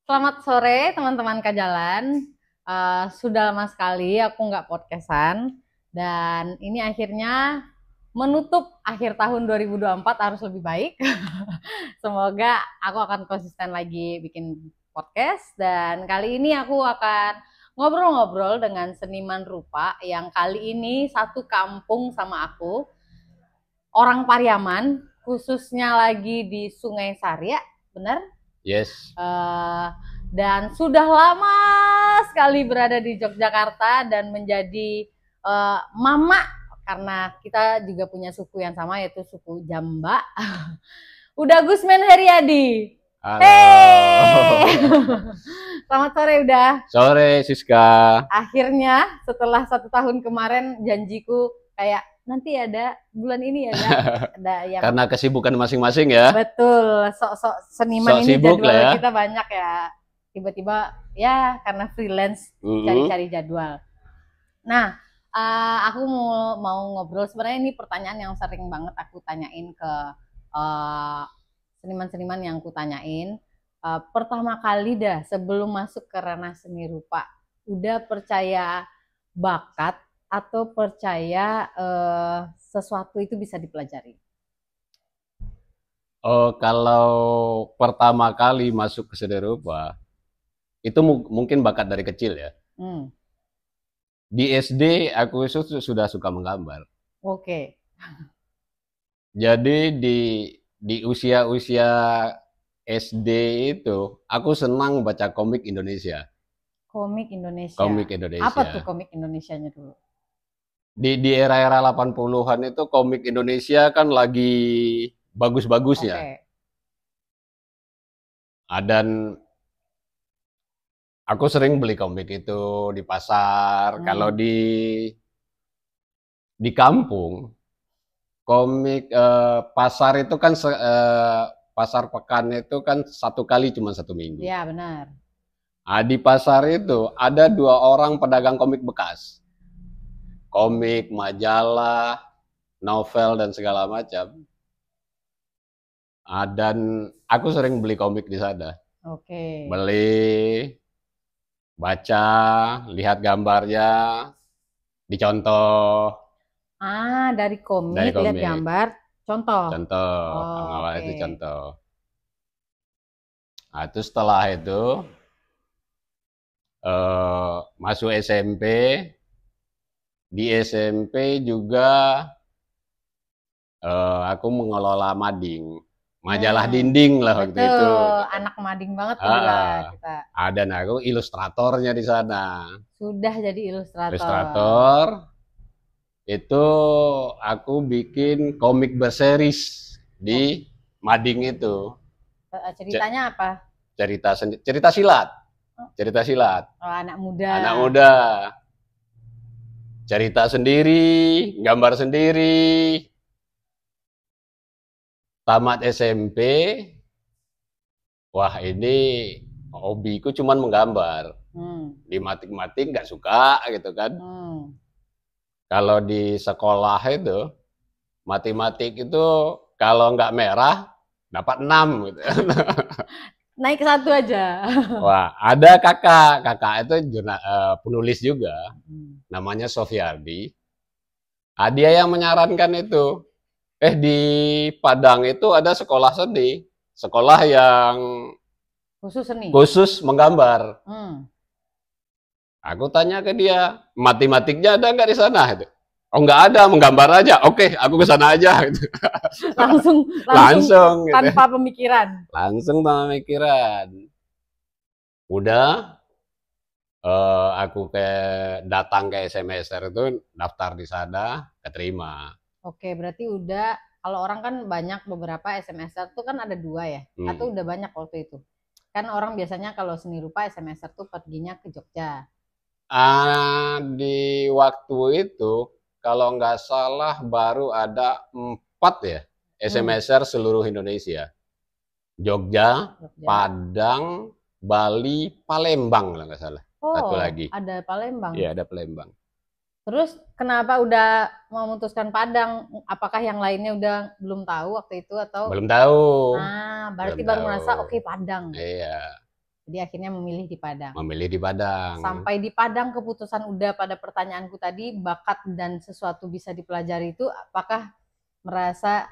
Selamat sore teman-teman Kajalan. Sudah lama sekali aku nggak podcastan dan ini akhirnya menutup akhir tahun 2024 harus lebih baik. Semoga aku akan konsisten lagi bikin podcast dan kali ini aku akan ngobrol-ngobrol dengan seniman rupa yang kali ini satu kampung sama aku, orang Pariaman, khususnya lagi di Sungai Saria, benar? Yes. Uh, dan sudah lama sekali berada di Yogyakarta dan menjadi mama karena kita juga punya suku yang sama yaitu suku Jamba. Udah Gusmen Heriadi. Halo. Hey. Selamat sore udah. Sore Siska. Akhirnya setelah 1 tahun kemarin janjiku kayak nanti ada bulan ini ada yang karena kesibukan masing-masing ya. Betul, sok-sok seniman ini jadwal ya. Kita banyak ya. Tiba-tiba ya karena freelance cari-cari jadwal. Nah, aku mau ngobrol, sebenarnya ini pertanyaan yang sering banget aku tanyain ke seniman-seniman yang aku tanyain. Pertama kali dah sebelum masuk ke ranah seni rupa, udah percaya bakat atau percaya sesuatu itu bisa dipelajari? Oh, kalau pertama kali masuk ke seni rupa, itu mungkin bakat dari kecil ya. Di SD aku sudah suka menggambar. Oke. Jadi di usia-usia SD itu, aku senang baca komik Indonesia. Komik Indonesia? Komik Indonesia. Apa tuh komik Indonesianya dulu? Di era-era 80-an itu komik Indonesia kan lagi bagus-bagusnya. Okay. Dan aku sering beli komik itu di pasar. Kalau di kampung, komik pasar itu kan pasar pekan itu kan 1 kali cuma 1 minggu. Iya benar. Di pasar itu ada 2 orang pedagang komik bekas. Komik, majalah, novel dan segala macam. Dan aku sering beli komik di sana. Oke. Beli, baca, lihat gambarnya, dicontoh. Dari komik, lihat gambar, contoh. Contoh, awal itu contoh. Itu setelah itu masuk SMP. Di SMP juga aku mengelola mading, majalah dinding lah waktu itu. Anak mading banget tuh kita. Dan aku ilustratornya di sana. Sudah jadi ilustrator. Ilustrator. Itu aku bikin komik berseris di mading itu. Ceritanya apa? Cerita silat. Cerita silat. Oh, anak muda. Anak muda. Cerita sendiri, gambar sendiri. Tamat SMP, wah ini hobiku cuman menggambar. Di matik-matik nggak suka gitu kan. Kalau di sekolah itu, matematik itu kalau nggak merah, dapat 6 gitu. Naik 1 aja. Wah, ada kakak itu penulis juga, namanya Sofiardi. Dia yang menyarankan itu. Di Padang itu ada sekolah seni, sekolah yang khusus seni, khusus menggambar. Aku tanya ke dia, matematiknya ada nggak di sana? Oh nggak ada, menggambar aja. Oke, aku ke sana aja. Gitu. Langsung tanpa gitu. Pemikiran. Langsung tanpa pemikiran. Udah, aku datang ke SMSR itu daftar di sana, keterima. Oke, berarti udah, kalau orang kan banyak, beberapa SMSR tuh kan ada 2 ya, atau udah banyak waktu itu? Kan orang biasanya kalau seni rupa SMSR tuh perginya ke Jogja. Di waktu itu kalau nggak salah baru ada 4 ya SMSR seluruh Indonesia. Jogja, Padang, Bali, Palembang kalau nggak salah. Satu lagi. Ada Palembang. Iya, ada Palembang. Terus kenapa udah memutuskan Padang? Apakah yang lainnya udah belum tahu waktu itu atau? Belum tahu. Berarti baru merasa oke Padang. Iya. Jadi akhirnya memilih di Padang. Memilih di Padang. Sampai di Padang keputusan udah pada pertanyaanku tadi, bakat dan sesuatu bisa dipelajari itu, apakah merasa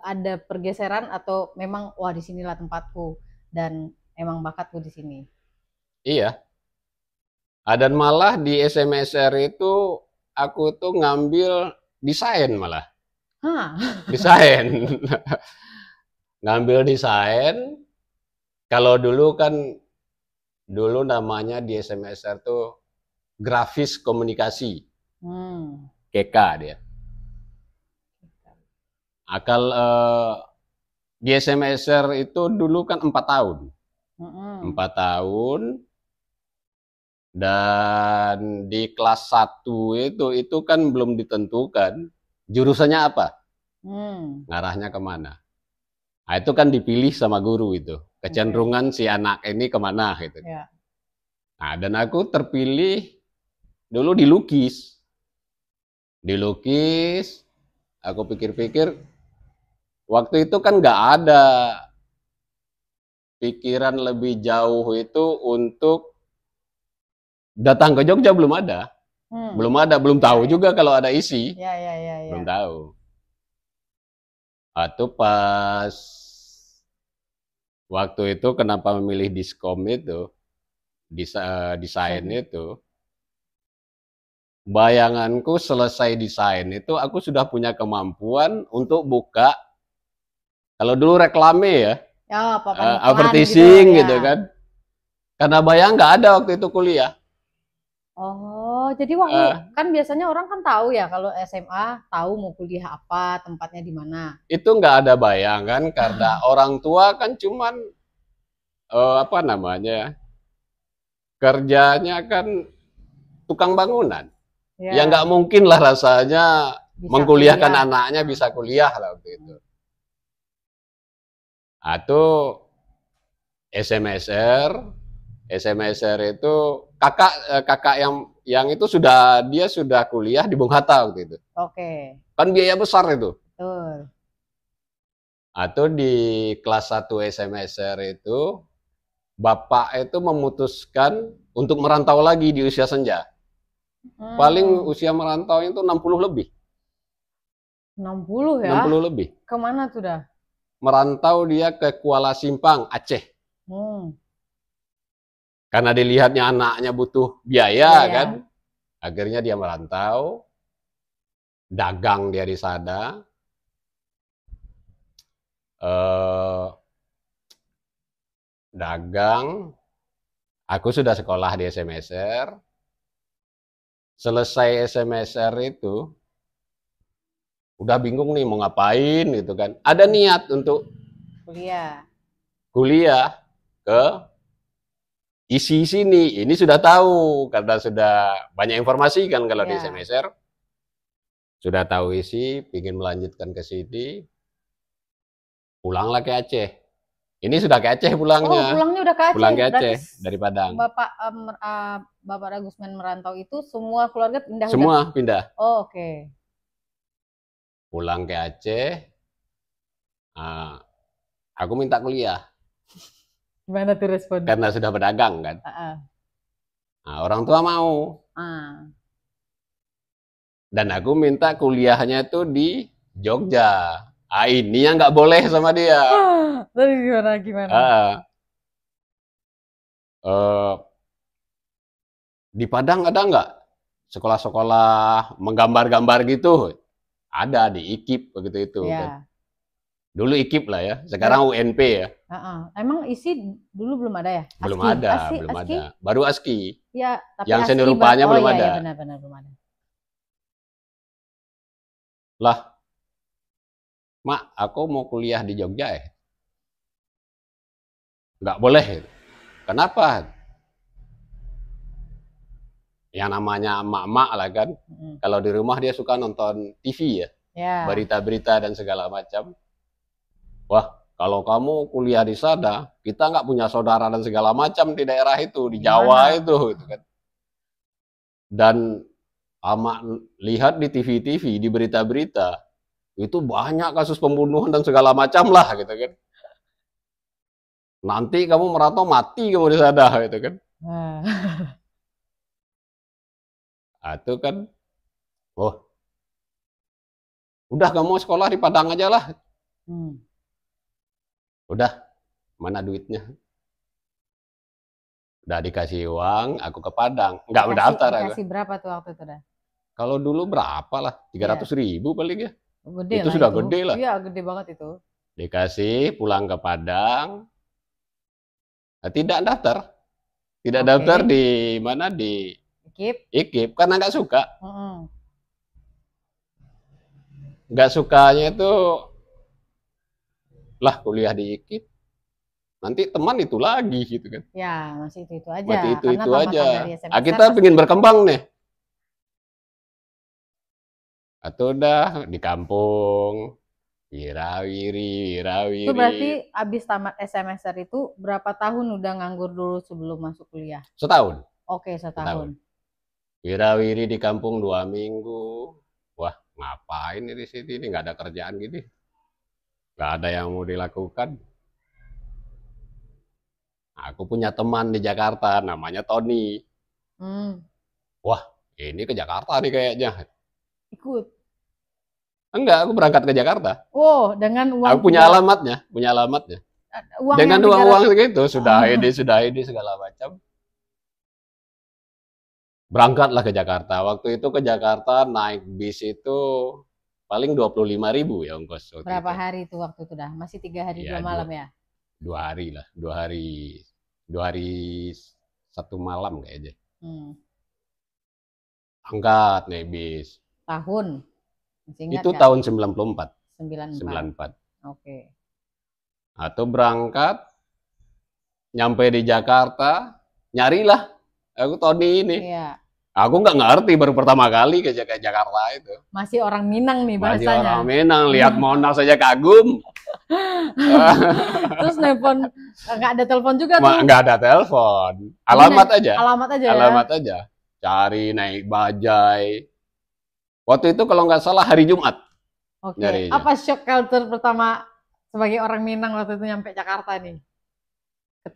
ada pergeseran atau memang wah di sinilah tempatku dan emang bakatku di sini? Iya. Dan malah di SMSR itu aku tuh ngambil desain malah. Desain. Ngambil desain. Kalau dulu kan, dulu namanya di SMSR tuh grafis komunikasi. GK dia. Di SMSR itu dulu kan 4 tahun. 4 tahun. Dan di kelas 1 itu kan belum ditentukan jurusannya apa. Ngarahnya kemana. Nah, itu kan dipilih sama guru itu. Kecenderungan si anak ini kemana gitu. Yeah. Nah, dan aku terpilih dulu dilukis. Dilukis, aku pikir-pikir, waktu itu kan nggak ada pikiran lebih jauh itu untuk datang ke Jogja, belum ada. Belum tahu juga kalau ada isi. Belum tahu. Atau pas waktu itu kenapa memilih Diskom itu, desain itu, bayanganku selesai desain itu aku sudah punya kemampuan untuk buka, kalau dulu reklame ya, advertising gitu kan. Karena bayang nggak ada waktu itu kuliah. Oh, jadi waktu kan biasanya orang kan tahu ya kalau SMA tahu mau kuliah apa, tempatnya di mana. Itu nggak ada bayangan karena orang tua kan cuman apa namanya, kerjanya kan tukang bangunan. Ya nggak mungkin lah rasanya bisa mengkuliahkan anaknya bisa kuliah lah waktu itu. Atau SMSR itu kakak yang itu dia sudah kuliah di Bung Hatta waktu itu. Kan biaya besar itu. Betul. Atau di kelas 1 SMSR itu bapak itu memutuskan untuk merantau lagi di usia senja. Paling usia merantau itu 60 lebih. 60 ya? 60 lebih. Kemana tuh dah? Merantau dia ke Kuala Simpang, Aceh. Karena dilihatnya anaknya butuh biaya kan. Akhirnya dia merantau. Dagang dia di sana. Dagang. Aku sudah sekolah di SMSR. Selesai SMSR itu, udah bingung nih mau ngapain gitu kan. Ada niat untuk kuliah ke isi sini. Ini sudah tahu karena sudah banyak informasi kan kalau di SMSR. Sudah tahu isi, ingin melanjutkan ke sini. Pulanglah ke Aceh. Ini sudah ke Aceh pulangnya. Oh, pulangnya udah ke Aceh. Pulang ke Aceh dari Padang. Bapak Ragusman merantau itu semua keluarga pindah? Semua pindah. Oh, oke. Pulang ke Aceh. Aku minta kuliah. Gimana tuh respon? Karena sudah berdagang kan. Nah, orang tua mau. Dan aku minta kuliahnya itu di Jogja. Ini yang nggak boleh sama dia. Terus gimana? Di Padang ada nggak sekolah-sekolah menggambar-gambar gitu? Ada di IKIP begitu itu. Kan. Dulu IKIP lah ya, sekarang UNP ya. Emang isi dulu belum ada ya? Belum ada. Baru ASKI. Ya, tapi yang seni rupanya belum ada. Ya, benar-benar belum ada. Lah, Mak, aku mau kuliah di Jogja ya. Nggak boleh. Kenapa? Yang namanya emak-emak lah kan. Kalau di rumah dia suka nonton TV ya. Berita-berita dan segala macam. Wah, kalau kamu kuliah di sana, kita nggak punya saudara dan segala macam di daerah itu, di Jawa itu gitu kan. Dan lihat di TV-TV, di berita-berita, itu banyak kasus pembunuhan dan segala macam lah gitu kan. nanti kamu merantau mati kamu di sana gitu kan. Itu kan, oh, udah kamu sekolah di Padang aja lah. Udah, mana duitnya? Udah dikasih uang, aku ke Padang. Nggak mendaftar. Dikasih berapa tuh waktu itu dah? Kalau dulu berapa lah? 300.000 paling ya. Gede itu lah sudah itu. Gede lah. Iya, gede banget itu. Dikasih, pulang ke Padang. Nah, tidak daftar. Tidak daftar di mana? Di IKIP. Karena nggak suka. Nggak sukanya itu, lah kuliah di IKIP. Nanti teman itu lagi gitu kan. Ya, masih itu aja. Masih itu aja. Kita pengen berkembang nih. Atau udah di kampung, wirawiri. Itu berarti abis tamat SMSR itu berapa tahun udah nganggur dulu sebelum masuk kuliah? Setahun. Oke, setahun. Wirawiri di kampung 2 minggu. Wah, ngapain di sini? Ini nggak ada kerjaan gini. Nggak ada yang mau dilakukan. Aku punya teman di Jakarta, namanya Tony. Wah, ini ke Jakarta nih kayaknya. Ikut? Enggak, aku berangkat ke Jakarta. Oh, dengan uang? Aku punya alamatnya. Dengan uang segitu, sudah ini segala macam. Berangkatlah ke Jakarta. Waktu itu ke Jakarta naik bis itu paling 25.000 ya ongkos. Berapa hari itu waktu itu dah? Masih 3 hari 2 malam ya? 2 hari lah, 2 hari 1 malam kayaknya. Angkat naik bis. Tahun? Itu kan? Tahun 94. 94. Oke. Atau berangkat, nyampe di Jakarta, nyarilah aku Tony ini. Iya. Aku nggak ngerti, baru pertama kali ke Jakarta itu. Masih orang Minang nih bahasanya. Masih orang Minang, lihat Monas saja kagum. Terus nelpon, nggak ada telepon juga tuh? Nggak ada telepon, alamat aja. Alamat aja. Cari naik bajai. Waktu itu kalau nggak salah hari Jumat. Oke. Apa shock culture pertama sebagai orang Minang waktu itu nyampe Jakarta nih?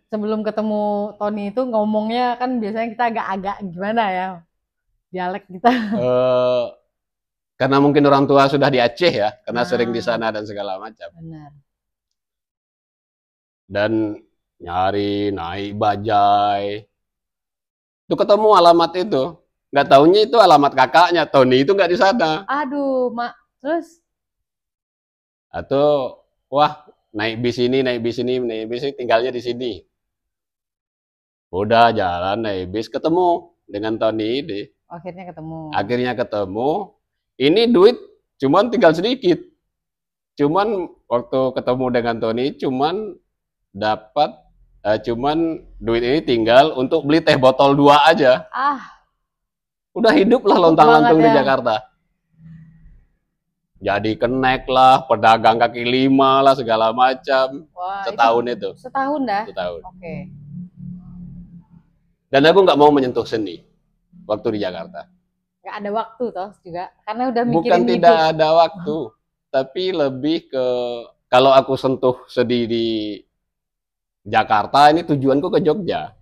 Sebelum ketemu Tony itu ngomongnya kan biasanya kita agak-agak gimana ya, dialek kita. Karena mungkin orang tua sudah di Aceh ya, karena sering di sana dan segala macam. Benar. Dan nyari naik bajai, itu ketemu alamat itu. Nggak taunya itu alamat kakaknya, Tony itu nggak di sana. Aduh, Mak. Terus? Atau, wah, naik bis ini, tinggalnya di sini. Udah jalan naik bis, ketemu dengan Tony ini. Akhirnya ketemu. Ini duit cuman tinggal sedikit. Cuman waktu ketemu dengan Tony, cuman dapat, duit ini tinggal untuk beli teh botol 2 aja. Udah hidup lah lontang-lantung di Jakarta. Jadi kenek lah, pedagang kaki 5 lah, segala macam. Setahun itu. Setahun dah? Setahun. Oke. Dan aku nggak mau menyentuh seni waktu di Jakarta. Nggak ada waktu toh juga? Karena udah mikirin Bukan tidak ada waktu, tapi lebih ke, kalau aku sentuh seni di Jakarta, ini tujuanku ke Jogja.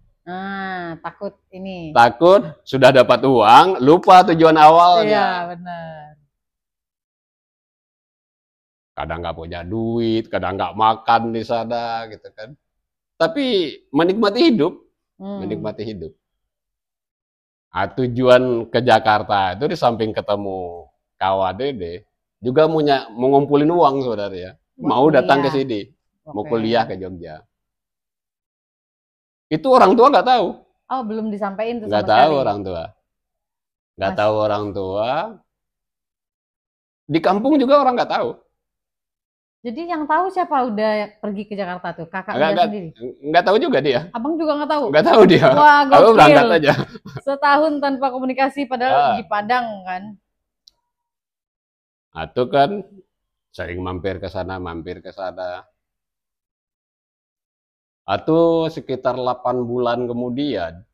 Takut ini. Takut sudah dapat uang, lupa tujuan awalnya. Iya, benar. Kadang nggak punya duit, kadang nggak makan di sana, gitu kan. Tapi menikmati hidup, tujuan ke Jakarta itu di samping ketemu kawan Dede, juga mau ngumpulin uang sebenarnya. Mau datang ke sini, mau kuliah ke Jogja. Itu orang tua nggak tahu. Oh, belum disampaikan tuh. Nggak tahu orang tua. Nggak tahu orang tua. Di kampung juga orang nggak tahu. Jadi yang tahu siapa udah pergi ke Jakarta tuh? Kakak sendiri? Nggak tahu juga dia. Abang juga nggak tahu? Nggak tahu dia. Wah, gokil. Aku berangkat aja. Setahun tanpa komunikasi padahal di Padang kan. Atau kan sering mampir ke sana, mampir ke sana. Atau sekitar 8 bulan kemudian,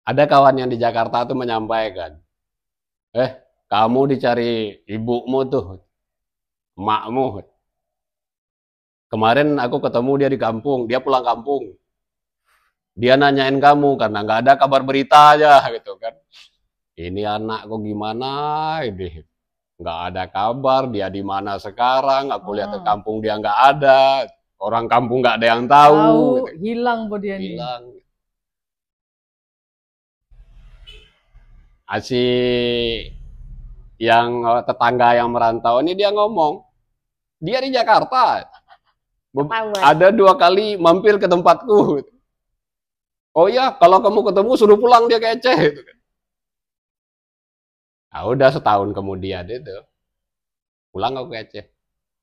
ada kawan yang di Jakarta tuh menyampaikan, kamu dicari ibumu tuh, emakmu. kemarin aku ketemu dia di kampung, dia pulang kampung. Dia nanyain kamu karena nggak ada kabar berita aja gitu kan. Ini anak kok gimana ini? Nggak ada kabar, dia di mana sekarang? Aku lihat ke kampung dia nggak ada. Orang kampung nggak ada yang tahu. Gitu. Hilang dia nih. Hilang. Asih yang tetangga yang merantau ini dia ngomong, dia di Jakarta. Ada 2 kali mampir ke tempatku. Oh ya, kalau kamu ketemu suruh pulang dia ke Aceh. Gitu. Nah, udah setahun kemudian itu pulang aku ke Aceh.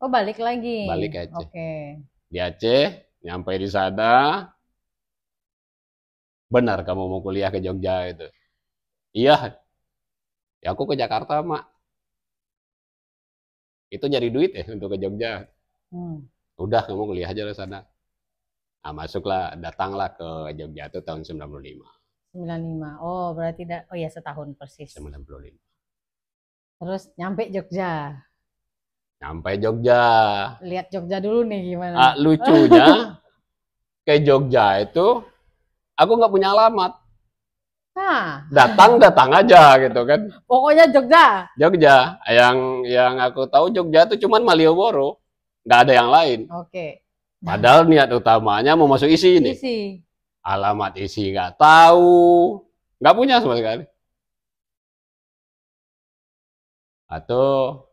Oh, balik lagi. Balik ke Aceh. Oke. Di Aceh, nyampe di sana. Benar kamu mau kuliah ke Jogja itu? Iya. Ya aku ke Jakarta, Mak. Itu nyari duit ya untuk ke Jogja. Udah kamu kuliah aja di sana. Nah, masuklah, datanglah ke Jogja itu tahun 95. 95. Oh, berarti oh ya setahun persis. 95. Terus nyampe Jogja. Nyampe Jogja. Lihat Jogja dulu nih gimana. Lucunya ke Jogja itu aku nggak punya alamat. Datang aja gitu kan. Pokoknya Jogja. Jogja. Yang aku tahu Jogja itu cuman Malioboro. Nggak ada yang lain. Oke. Padahal niat utamanya mau masuk isi ini. Alamat isi nggak tahu. Nggak punya sama sekali. Atau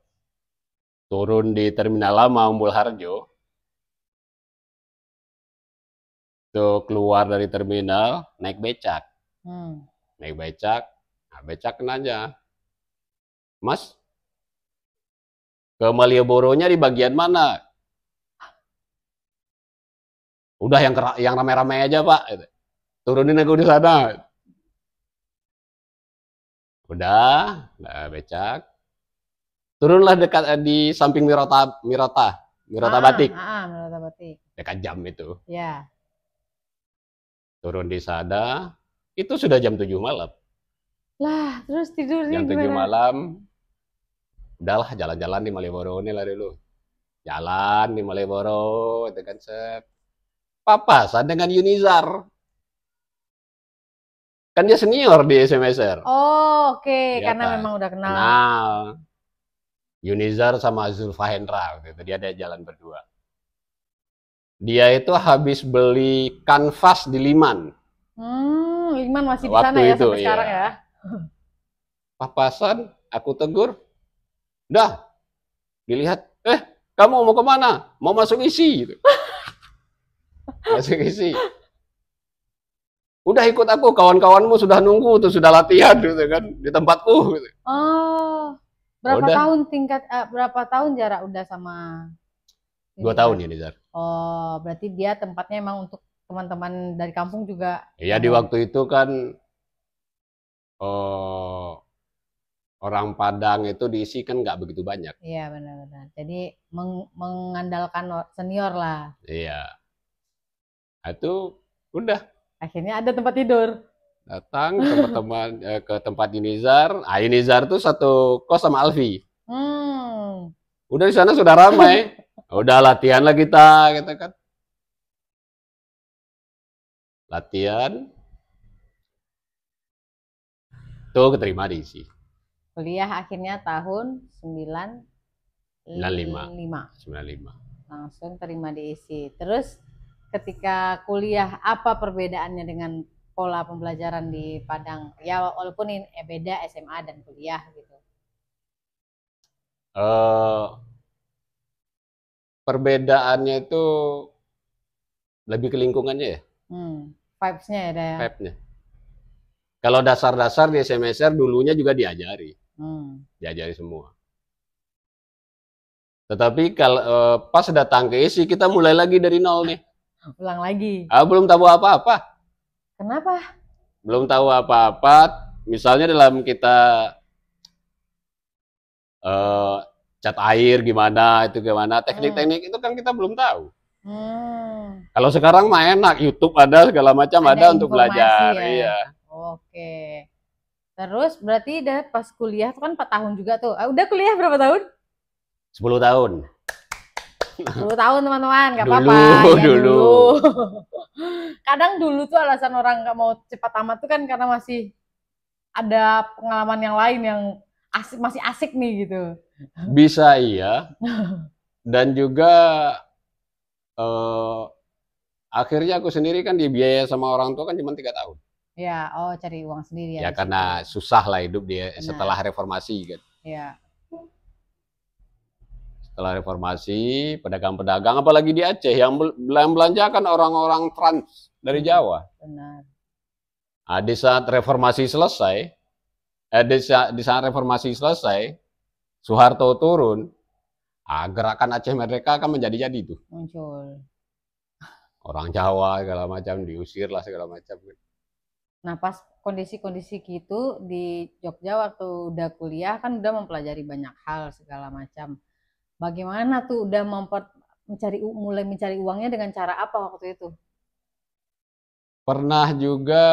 turun di Terminal Lama Umbul Harjo. Itu keluar dari terminal, naik becak. Naik becak, nah becakin aja. Mas, ke Malioboro-nya di bagian mana? Udah yang ramai-ramai aja, Pak. Turunin aku di sana. Udah, becak. Turunlah dekat di samping Mirota Batik. Mirota Batik. Dekat jam itu. Ya. Turun di sana, itu sudah jam 7 malam. Lah, terus tidurnya jam gimana? 7 malam, udahlah jalan-jalan di Malioboro ini lah dulu. Jalan di Malioboro, itu kan set. Papasan dengan Yunizar. Kan dia senior di SMSR. Oh, oke. Karena memang udah kenal. Yunizar sama Zulfahendra, gitu. Dia ada jalan berdua. Dia itu habis beli kanvas di Liman. Liman masih di sana ya sampai sekarang ya. Papasan, aku tegur. Dah, dilihat. Kamu mau kemana? Mau masuk isi. Gitu. Masuk isi. Udah ikut aku, kawan-kawanmu sudah nunggu tuh, sudah latihan gitu kan di tempatku. Gitu. Oh. Berapa tahun jarak udah sama? 2 tahun ya Nizar. Oh, berarti dia tempatnya emang untuk teman-teman dari kampung juga. Iya, di waktu itu kan orang Padang itu diisi kan nggak begitu banyak. Iya, benar-benar. Jadi mengandalkan senior lah. Iya. Itu udah. Akhirnya ada tempat tidur. Datang ke tempat Yunizar. Yunizar tuh satu kos sama Alfi. Udah di sana sudah ramai. Udah latihan lah kita, gitu kan. Latihan. Tuh keterima di isi. Kuliah akhirnya tahun 95. Langsung terima di isi. Terus ketika kuliah apa perbedaannya dengan pola pembelajaran di Padang? Ya walaupun ini beda SMA dan kuliah gitu. Perbedaannya itu lebih ke lingkungannya ya. Vibes-nya ya. Vibe-nya. Kalau dasar-dasar di SMSR dulunya juga diajari. Diajari semua. Tetapi kalau pas datang ke isi kita mulai lagi dari nol nih. Ulang lagi. Belum tahu apa-apa. Kenapa? Belum tahu apa-apa. Misalnya dalam kita cat air gimana, itu gimana, teknik-teknik itu kan kita belum tahu. Kalau sekarang mah enak, YouTube ada segala macam ada untuk belajar. Ya? Iya. Oke. Terus berarti pas kuliah itu kan 4 tahun juga tuh. Udah kuliah berapa tahun? 10 tahun. 10 tahun teman-teman, nggak Dulu, apa-apa. Ya, dulu. Kadang dulu tuh alasan orang nggak mau cepat tamat tuh kan karena masih ada pengalaman yang lain yang asik, masih asik nih gitu. Bisa iya. Dan juga akhirnya aku sendiri kan dibiayai sama orang tua kan cuma 3 tahun. Ya, oh cari uang sendiri Ya ya. karena susah lah hidup dia setelah reformasi kan. Ya. Setelah reformasi, pedagang-pedagang, apalagi di Aceh, yang belanja kan orang-orang trans dari Jawa. Benar. Nah, di saat reformasi selesai, di saat reformasi selesai, Soeharto turun, gerakan Aceh Merdeka kan menjadi-jadi tuh. Muncul. Orang Jawa segala macam diusir lah segala macam. Nah, pas kondisi-kondisi gitu di Jogja waktu udah kuliah kan udah mempelajari banyak hal segala macam. Bagaimana tuh udah mulai mencari uangnya dengan cara apa waktu itu? Pernah juga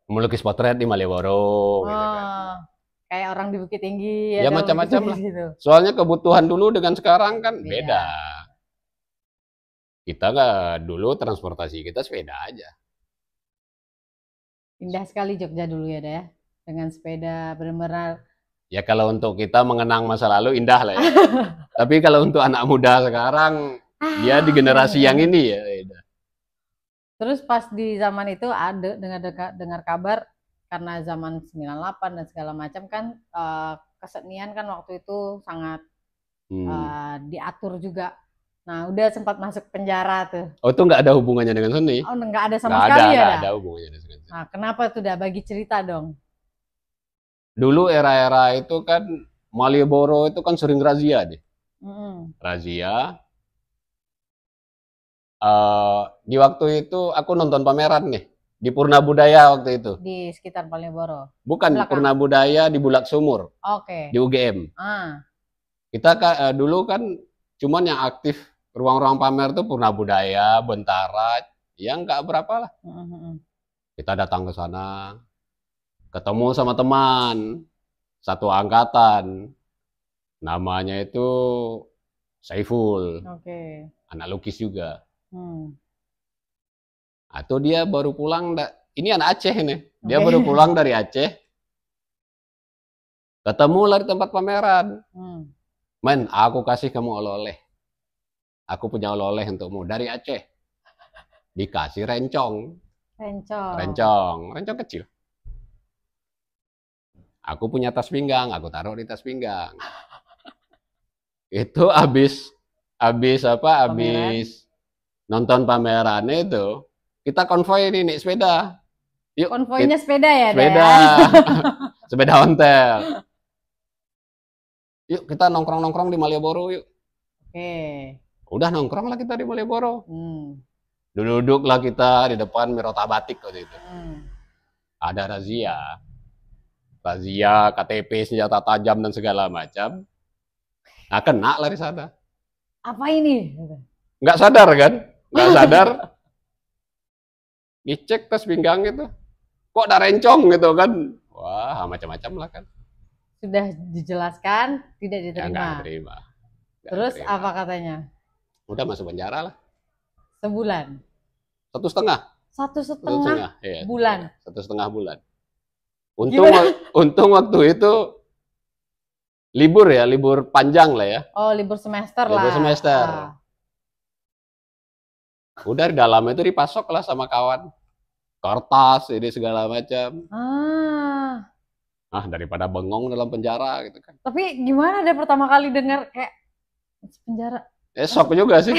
melukis potret di Malioboro. Gitu kan. Kayak orang di Bukit Tinggi. Ya macam-macam lah. Gitu. Soalnya kebutuhan dulu dengan sekarang kan beda. Kita nggak dulu transportasi kita sepeda aja. Indah sekali Jogja dulu ya, deh. Dengan sepeda benar-benar. Ya kalau untuk kita mengenang masa lalu indah lah ya. Tapi kalau untuk anak muda sekarang, dia di generasi yang ini ya. Terus pas di zaman itu ada dengar kabar karena zaman 98 dan segala macam kan kesenian kan waktu itu sangat diatur juga. Nah, udah sempat masuk penjara tuh. Oh, itu nggak ada hubungannya dengan seni? Oh, nggak ada sama sekali ya? Nggak ada hubungannya dengan seni. Nah, kenapa tuh? Udah bagi cerita dong. Dulu era-era itu kan Malioboro itu kan sering razia deh. Razia. Di waktu itu aku nonton pameran nih di Purna Budaya waktu itu. Di sekitar Malioboro. Bukan di Purna Budaya di Bulak Sumur. Oke. Di UGM. Kita dulu kan cuman yang aktif ruang-ruang pamer tuh Purna Budaya, Bentara, yang nggak berapa lah. Kita datang ke sana, ketemu sama teman satu angkatan, namanya itu Saiful, anak lukis juga. Atau dia baru pulang, ini anak Aceh ini, dia baru pulang dari Aceh, ketemu lah di tempat pameran. Men, aku kasih kamu oleh-oleh. Aku punya oleh-oleh untukmu dari Aceh. Dikasih rencong. Rencong kecil. Aku punya tas pinggang, aku taruh di tas pinggang. Itu habis nonton pameran itu, kita konvoy ini naik sepeda. Yuk, konvoynya sepeda ya? Sepeda. Sepeda ontel. Yuk kita nongkrong-nongkrong di Malioboro yuk. Udah nongkrong lah kita di Malioboro. Duduk-duduklah kita di depan Mirota Batik waktu itu. Ada razia. Razia, KTP, senjata tajam dan segala macam. Nah, kena lah di sana. Apa ini? Nggak sadar kan? Nggak sadar. Dicek tas pinggang itu. Kok ada rencong gitu kan? Wah, macam-macam lah kan. Sudah dijelaskan, tidak diterima. Ya, nggak terima. Terus terima. Apa katanya? Udah masuk penjara lah. Sebulan? 1,5. 1,5 ya, bulan? 1,5 bulan. Untung waktu itu libur ya, libur panjang lah ya. Oh, libur semester lah. Libur semester. Udah di dalam itu dipasok lah sama kawan. Kertas, ini segala macam. Daripada bengong dalam penjara gitu kan. Tapi gimana deh pertama kali dengar kayak penjara? Sok juga sih.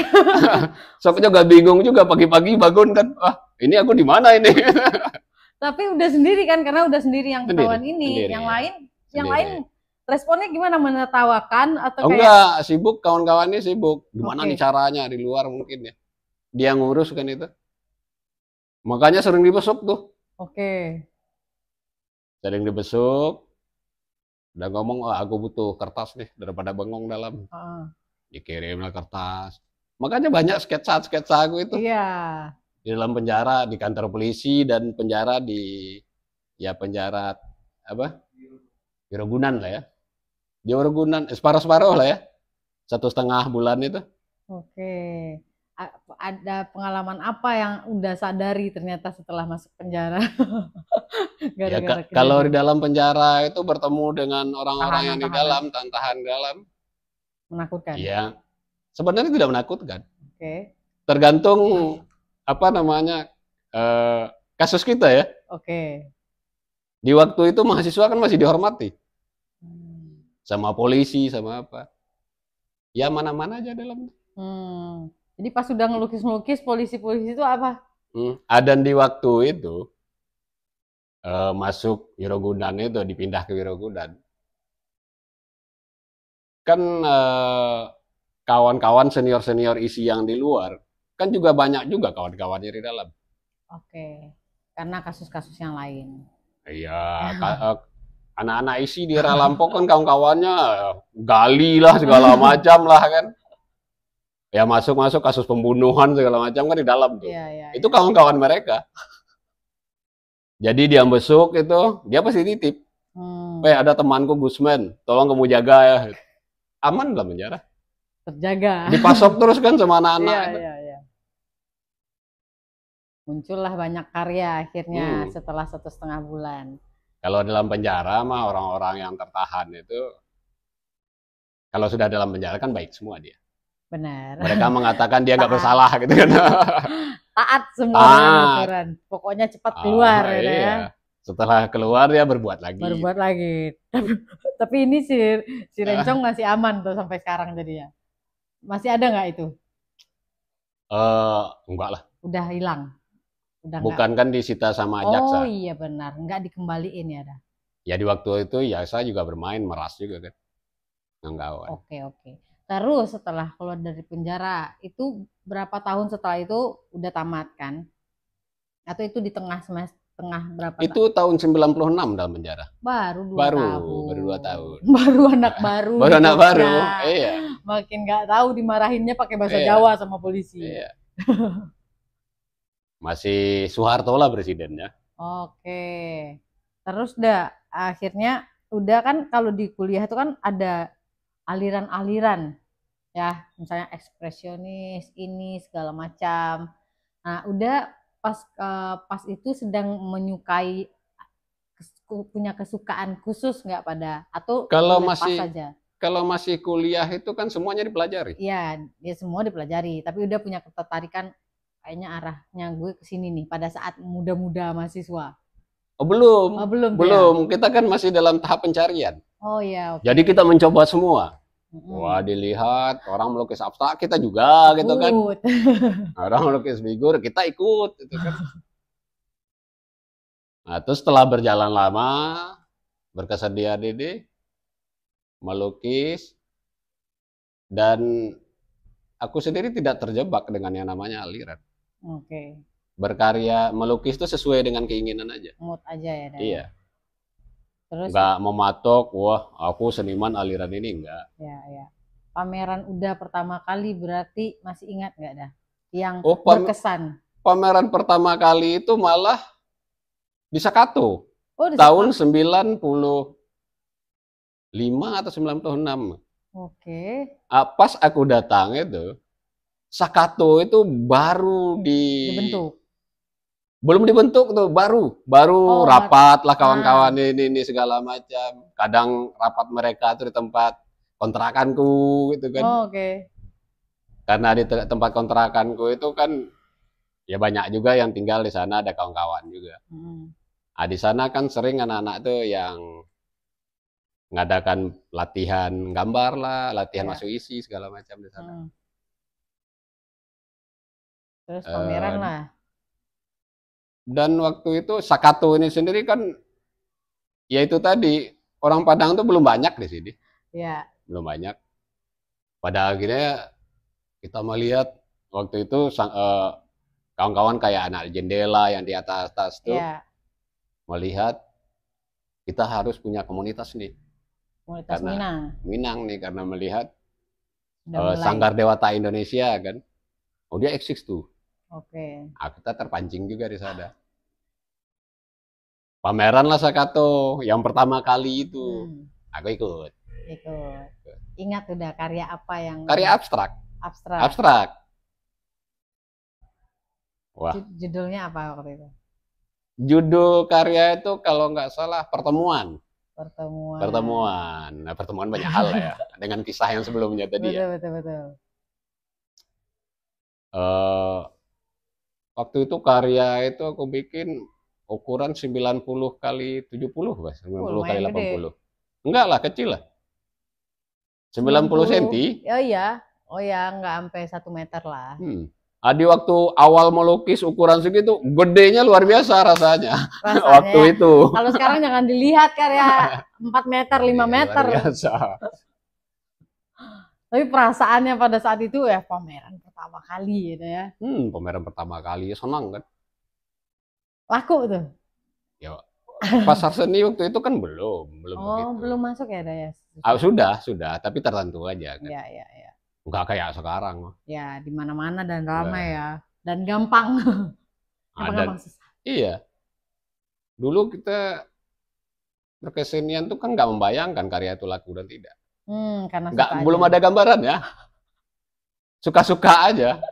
Sok juga bingung juga pagi-pagi bangun kan. Wah, ini aku di mana ini? Tapi udah sendiri kan, karena udah sendiri yang ketahuan ini. Sendiri, yang lain responnya gimana, menertawakan atau kayak? Enggak, sibuk, kawan-kawannya sibuk. Gimana nih caranya di luar mungkin ya. Dia ngurus kan itu. Makanya sering dibesuk tuh. Sering dibesuk. Udah ngomong, aku butuh kertas nih daripada bengong dalam. Dikirimlah kertas. Makanya banyak sketsa aku itu. Iya. Di dalam penjara, di kantor polisi, dan penjara di penjara apa? Di Ragunan lah ya. Di Ragunan, separuh-separuh lah ya. 1,5 bulan itu. Oke. Ada pengalaman apa yang udah sadari ternyata setelah masuk penjara? Ya, Gara-gara kalau di kejadian dalam penjara itu bertemu dengan orang-orang yang di tahanan-tahanan dalam, tahan dalam, menakutkan. ya sebenarnya tidak menakutkan. Oke. Tergantung apa namanya kasus kita ya. Oke. Di waktu itu mahasiswa kan masih dihormati Hmm. sama polisi, sama apa. Ya mana-mana aja dalam. Jadi pas sudah ngelukis-ngelukis polisi-polisi itu apa? Dan di waktu itu masuk Wirogudan itu dipindah ke Wirogudan. Kan kawan-kawan senior-senior isi yang di luar kan juga banyak juga kawan-kawannya di dalam. Oke. Karena kasus-kasus yang lain. Iya, anak-anak isi di era lampau kan kawan-kawannya gali lah segala macam lah kan. Ya masuk kasus pembunuhan segala macam kan di dalam tuh. Iya, Itu kawan-kawan mereka. Jadi dia besuk itu, dia pasti titip. Ada temanku Gusman, tolong kamu jaga ya. Aman dalam penjara. Terjaga. Dipasok terus kan sama anak-anak. Iya. Muncullah banyak karya akhirnya setelah 1,5 bulan. Kalau dalam penjara mah orang-orang yang tertahan itu, kalau sudah dalam penjara kan baik semua dia. Benar. Mereka mengatakan dia nggak bersalah gitu kan. Taat semua aturan. Pokoknya cepat keluar ya. Setelah keluar dia berbuat lagi. Tapi ini si Rencong masih aman tuh sampai sekarang jadinya. Masih ada nggak itu? Enggak lah. Udah hilang. Bukan kan disita sama jaksa. Oh iya benar, nggak dikembaliin ya dah. Ya di waktu itu ya saya juga bermain meras juga kan. Nganggawan. Oke. Terus setelah keluar dari penjara, itu berapa tahun setelah itu udah tamat kan? Atau itu di tengah berapa? Itu tahun 96 dalam penjara. Baru 2 tahun. Baru 2 tahun. Baru anak baru. Baru anak baru. Iya. Makin nggak tahu dimarahinnya pakai bahasa Jawa sama polisi. Iya. Masih Soeharto lah presidennya. Oke. Terus akhirnya udah kan kalau di kuliah itu kan ada aliran-aliran ya, misalnya ekspresionis ini segala macam. Nah, udah pas itu sedang menyukai punya kesukaan khusus nggak pada atau kalau masih saja? Kalau masih kuliah itu kan semuanya dipelajari. Iya, dia semua dipelajari, tapi udah punya ketertarikan kayaknya arahnya gue kesini nih pada saat muda-muda mahasiswa. Belum. Ya? Kita kan masih dalam tahap pencarian. Oh iya. Jadi kita mencoba semua. Wah, dilihat orang melukis abstrak, kita juga gitu kan. Orang melukis figur, kita ikut gitu kan. Nah, terus setelah berjalan lama, berkesedia Dede melukis, dan aku sendiri tidak terjebak dengan yang namanya aliran. Oke. Berkarya, melukis itu sesuai dengan keinginan aja. Mood aja ya. Iya. Terus nggak mematok, wah aku seniman aliran ini, enggak. Ya. Pameran udah pertama kali berarti masih ingat nggak dah? Yang berkesan. Pameran pertama kali itu malah di Sakato. Tahun 95 atau 96. Oke. Pas aku datang itu, Sakato itu baru dibentuk. Belum dibentuk tuh, baru rapat lah kawan-kawan ini segala macam. Kadang rapat mereka tuh di tempat kontrakanku gitu kan. Oke. Karena di tempat kontrakanku itu kan ya banyak juga yang tinggal di sana, ada kawan-kawan juga. Nah, di sana kan sering anak-anak tuh yang ngadakan latihan gambar lah, latihan masuk isi segala macam di sana. Terus pameran lah. Dan waktu itu Sakato ini sendiri kan, ya itu tadi, orang Padang tuh belum banyak di sini. Iya. Belum banyak. Pada akhirnya kita melihat waktu itu kawan-kawan kayak anak jendela yang di atas tuh melihat kita harus punya komunitas nih. Komunitas Minang nih, karena melihat Sanggar Dewata Indonesia kan. Oh, dia eksis tuh. Oke. Nah, kita terpancing juga di sana. Pameran lah Sakato yang pertama kali itu. Aku ikut. Ikut. Ingat udah karya apa yang? Karya abstrak. Abstrak. Abstrak. Wah. Judulnya apa waktu itu? Judul karya itu kalau nggak salah Pertemuan. Pertemuan. Pertemuan. Nah, pertemuan banyak hal lah ya. Dengan kisah yang sebelumnya tadi betul, ya. Betul. Waktu itu karya itu aku bikin ukuran 90 kali 70, Mas. 90 kali 80. Gede. Enggak lah, kecil lah. 90 cm. Oh iya. Oh ya, nggak sampai 1 meter lah. Adi waktu awal melukis ukuran segitu, gedenya luar biasa rasanya. Waktu ya. Itu. Kalau sekarang jangan dilihat karya 4 meter, 5 meter. Luar biasa. Tapi perasaannya pada saat itu ya pameran pertama kali gitu ya. Pameran pertama kali, senang kan. Laku tuh? Ya, pasar seni waktu itu kan belum begitu. Begitu. Belum masuk ya Dayas? Sudah, tapi tertentu aja kan. Iya. Enggak kayak sekarang. Ya, di mana-mana dan ramai ya. Dan gampang. Iya. Dulu kita berkesenian tuh kan nggak membayangkan karya itu laku dan tidak. Karena belum ada gambaran ya. Suka-suka aja.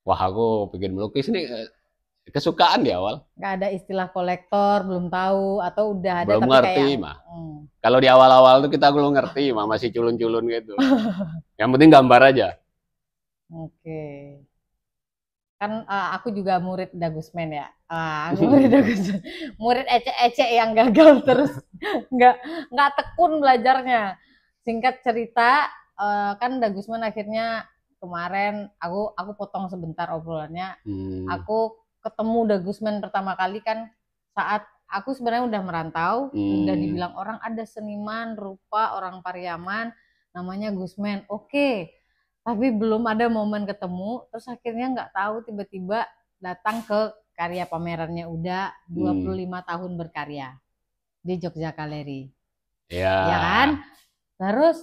Wah, aku pengen melukis nih, kesukaan di awal. Nggak ada istilah kolektor, belum tahu, atau udah ada belum tapi ngerti kayak... mah. Kalau di awal-awal tuh kita belum ngerti mah, masih culun-culun gitu. Yang penting gambar aja. Oke. Kan aku juga murid Dagusman ya. Aku murid Dagusman. Murid ecek-ecek yang gagal terus nggak tekun belajarnya. Singkat cerita, kan Dagusman akhirnya kemarin aku potong sebentar obrolannya. Aku ketemu Dagusman pertama kali kan saat aku sebenarnya udah merantau, udah dibilang orang ada seniman rupa orang Pariaman namanya Gusman. Oke. Tapi belum ada momen ketemu, terus akhirnya nggak tahu tiba-tiba datang ke karya pamerannya udah 25 tahun berkarya di Jogja Gallery. Ya kan? Terus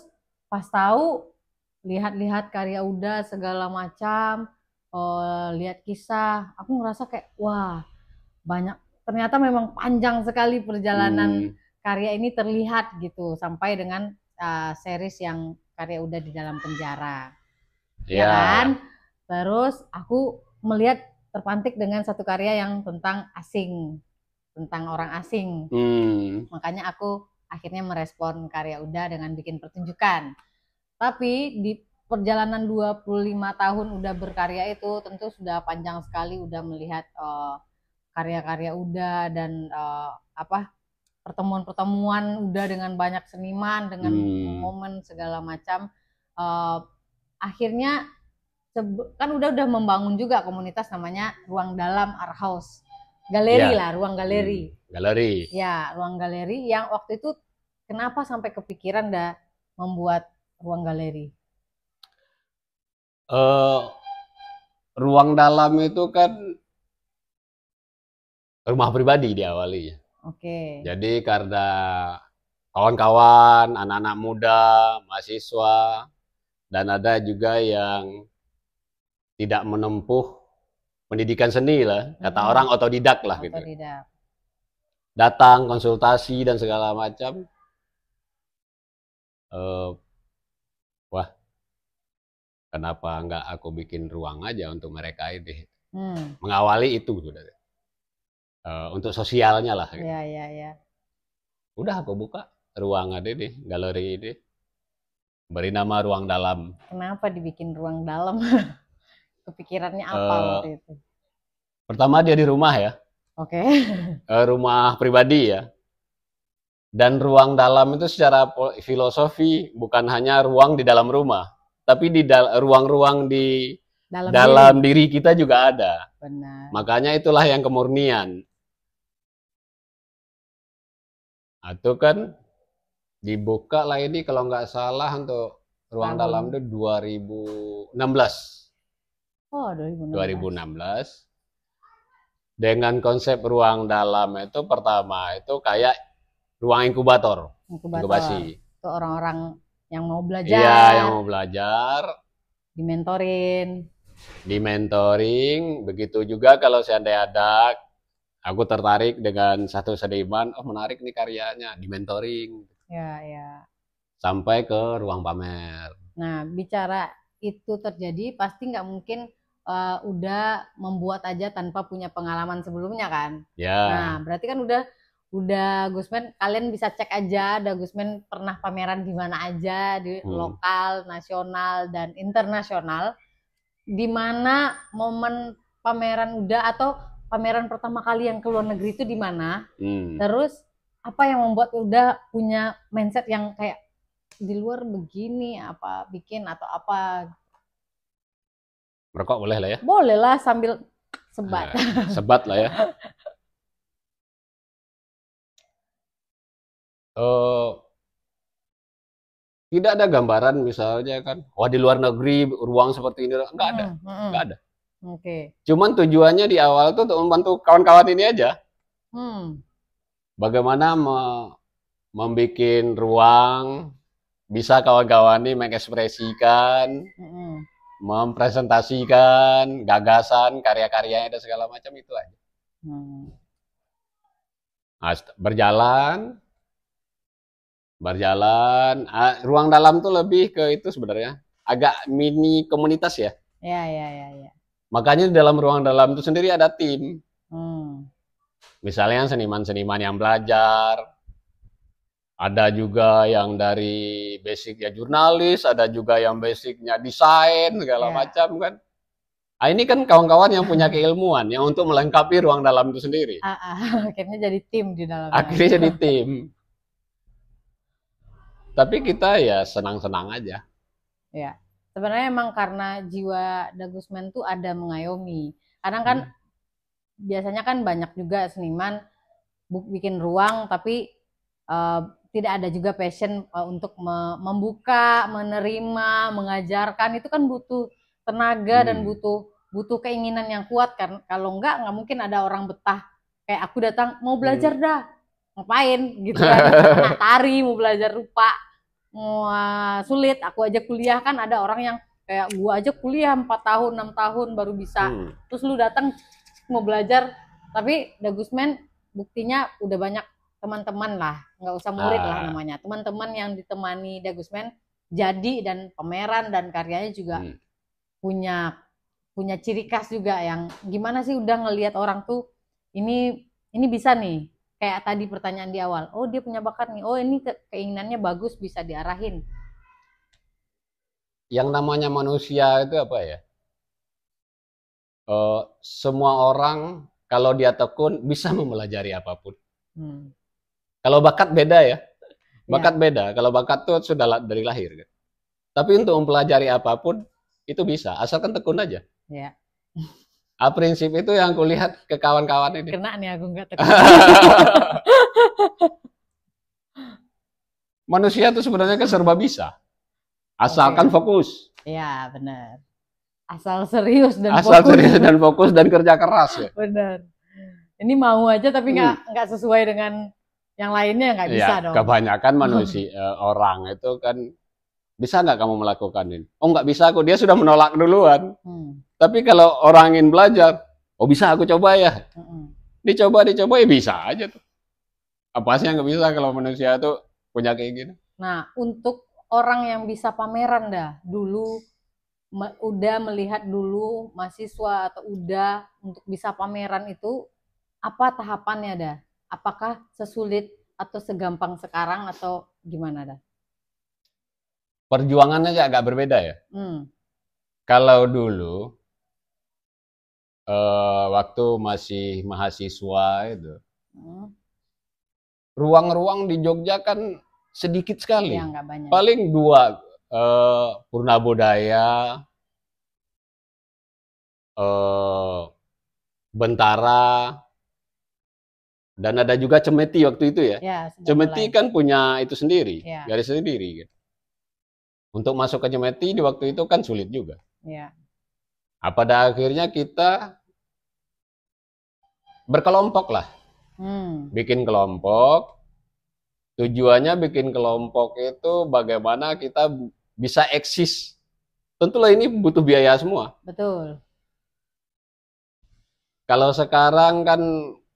pas tahu lihat-lihat karya udah segala macam, lihat kisah, aku ngerasa kayak wah, banyak, ternyata memang panjang sekali perjalanan karya ini terlihat gitu sampai dengan series yang karya udah di dalam penjara. Ya kan? Terus aku melihat terpantik dengan satu karya yang tentang asing, tentang orang asing. Makanya aku akhirnya merespon karya udah dengan bikin pertunjukan. Tapi di perjalanan 25 tahun udah berkarya itu tentu sudah panjang sekali, udah melihat karya-karya udah dan pertemuan-pertemuan udah dengan banyak seniman, dengan momen segala macam. Akhirnya kan udah membangun juga komunitas namanya Ruang Dalam Art House. Galeri lah, ruang galeri. Galeri. Ya, ruang galeri yang waktu itu kenapa sampai kepikiran membuat ruang galeri? Ruang dalam itu kan rumah pribadi diawali. Oke. Jadi karena kawan-kawan, anak-anak muda, mahasiswa, dan ada juga yang tidak menempuh pendidikan seni lah, kata orang otodidak lah gitu. Datang konsultasi dan segala macam. Wah, kenapa nggak aku bikin ruang aja untuk mereka ini? Mengawali itu sudah. Untuk sosialnya lah. Gitu. Ya. Udah aku buka ruang ada deh, galeri ini. Beri nama Ruang Dalam. Kenapa dibikin Ruang Dalam? Kepikirannya apa waktu itu? Pertama dia di rumah ya. Oke. Rumah pribadi ya. Dan ruang dalam itu secara filosofi bukan hanya ruang di dalam rumah, tapi di ruang-ruang di dalam diri kita juga ada. Benar. Makanya itulah yang kemurnian. Itu kan dibuka lah ini kalau nggak salah untuk ruang dalam itu 2016. Oh, 2016. Dengan konsep ruang dalam itu pertama itu kayak ruang inkubator. Inkubasi. Itu orang-orang yang mau belajar. Iya, yang mau belajar. Dimentoring. Begitu juga kalau seandainya ada, aku tertarik dengan satu seniman, menarik nih karyanya, dimentoring. Ya. sampai ke ruang pamer. Nah, bicara itu terjadi pasti nggak mungkin udah membuat aja tanpa punya pengalaman sebelumnya kan? Ya. Nah, berarti kan udah Gusman, kalian bisa cek aja, ada Gusman pernah pameran di mana aja, di lokal, nasional, dan internasional. Di mana momen pameran udah atau pameran pertama kali yang ke luar negeri itu di mana? Terus apa yang membuat udah punya mindset yang kayak di luar begini, apa bikin atau apa? Merokok boleh lah ya? Boleh lah sambil sebat. Sebat lah ya. Tidak ada gambaran misalnya kan, wah di luar negeri ruang seperti ini, nggak ada, nggak ada. Oke. Cuman tujuannya di awal tuh untuk membantu kawan-kawan ini aja. Bagaimana membuat ruang, bisa kawan-kawan ini mengekspresikan, mempresentasikan gagasan, karya-karyanya dan segala macam itu aja. Nah, berjalan, ruang dalam tuh lebih ke itu sebenarnya, agak mini komunitas ya. Ya. Makanya di dalam ruang dalam itu sendiri ada tim. Misalnya seniman-seniman yang belajar, ada juga yang dari basicnya jurnalis, ada juga yang basicnya desain, segala macam kan. Nah, ini kan kawan-kawan yang punya keilmuan yang untuk melengkapi ruang dalam itu sendiri. Akhirnya jadi tim di dalamnya. Akhirnya jadi tim. Tapi kita ya senang-senang aja. Ya, sebenarnya emang karena jiwa Gusman tuh ada mengayomi. Kadang kan biasanya kan banyak juga seniman bikin ruang tapi tidak ada juga passion untuk membuka, menerima, mengajarkan. Itu kan butuh tenaga dan butuh keinginan yang kuat kan. Kalau nggak mungkin ada orang betah kayak aku datang mau belajar dah, ngapain gitu kan. Anak tari mau belajar rupa, sulit. Aku aja kuliah kan ada orang yang kayak gua aja kuliah 4 tahun 6 tahun baru bisa. Terus lu datang mau belajar, tapi Gusman buktinya udah banyak teman-teman lah, nggak usah murid lah namanya, teman-teman yang ditemani Gusman jadi, dan pameran dan karyanya juga punya ciri khas juga yang gimana sih udah ngelihat orang tuh ini bisa nih, kayak tadi pertanyaan di awal, oh dia punya bakat nih, oh ini keinginannya bagus, bisa diarahin. Yang namanya manusia itu apa ya? Semua orang kalau dia tekun bisa mempelajari apapun. Kalau bakat beda ya, bakat beda. Kalau bakat tuh sudah dari lahir. Tapi untuk mempelajari apapun itu bisa, asalkan tekun aja. Ya. Prinsip itu yang kulihat ke kawan-kawan ini. Kena nih aku nggak tekun. Manusia itu sebenarnya kan serba bisa, asalkan fokus. Iya benar. Asal serius dan fokus dan kerja keras ya. Benar. Ini mau aja tapi nggak sesuai dengan yang lainnya, nggak bisa dong. Kebanyakan manusia orang itu kan, bisa nggak kamu melakukan ini? Oh nggak bisa, aku dia sudah menolak duluan. Tapi kalau orang ingin belajar, oh bisa aku coba ya. Dicoba ya bisa aja tuh. Apa sih yang nggak bisa kalau manusia tuh punya kayak gini? Nah, untuk orang yang bisa pameran dulu udah melihat dulu mahasiswa atau udah untuk bisa pameran itu apa tahapannya Apakah sesulit atau segampang sekarang atau gimana Perjuangannya agak berbeda ya. Kalau dulu waktu masih mahasiswa itu ruang-ruang di Jogja kan sedikit sekali. Ya, nggak banyak. Paling 2, Purna Budaya, Bentara, dan ada juga Cemeti waktu itu ya. Cemeti kan punya itu sendiri, garis sendiri. Gitu. Untuk masuk ke Cemeti di waktu itu kan sulit juga. Pada akhirnya kita berkelompok lah, bikin kelompok. Tujuannya bikin kelompok itu bagaimana kita bisa eksis. Tentulah ini butuh biaya semua. Betul. Kalau sekarang kan